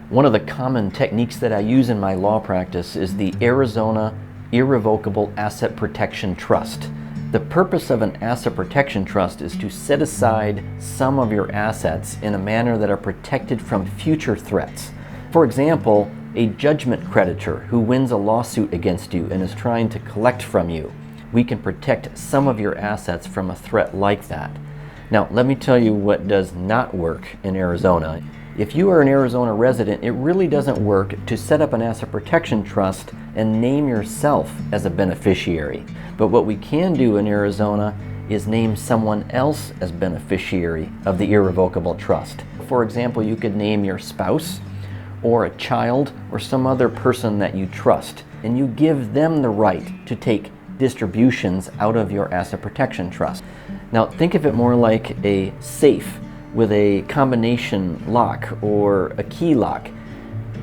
One of the common techniques that I use in my law practice is the Arizona Irrevocable Asset Protection Trust. The purpose of an asset protection trust is to set aside some of your assets in a manner that are protected from future threats. For example, a judgment creditor who wins a lawsuit against you and is trying to collect from you. We can protect some of your assets from a threat like that. Now, let me tell you what does not work in Arizona. If you are an Arizona resident, it really doesn't work to set up an asset protection trust and name yourself as a beneficiary. But what we can do in Arizona is name someone else as beneficiary of the irrevocable trust. For example, you could name your spouse or a child or some other person that you trust, and you give them the right to take distributions out of your asset protection trust. Now, think of it more like a safe with a combination lock or a key lock.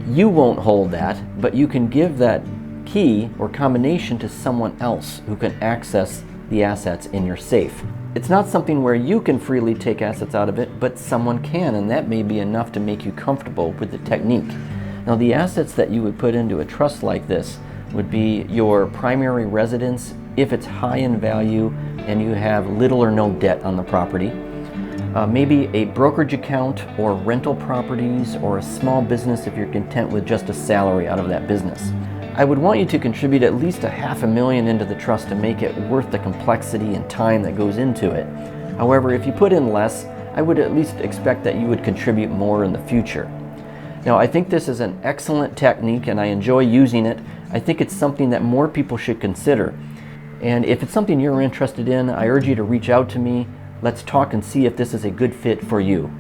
You won't hold that, but you can give that key or combination to someone else who can access the assets in your safe. It's not something where you can freely take assets out of it, but someone can, and that may be enough to make you comfortable with the technique. Now, the assets that you would put into a trust like this would be your primary residence if it's high in value and you have little or no debt on the property. Maybe a brokerage account or rental properties or a small business if you're content with just a salary out of that business. I would want you to contribute at least $500,000 into the trust to make it worth the complexity and time that goes into it. However, if you put in less, I would at least expect that you would contribute more in the future. Now, I think this is an excellent technique and I enjoy using it. I think it's something that more people should consider. And if it's something you're interested in, I urge you to reach out to me. Let's talk and see if this is a good fit for you.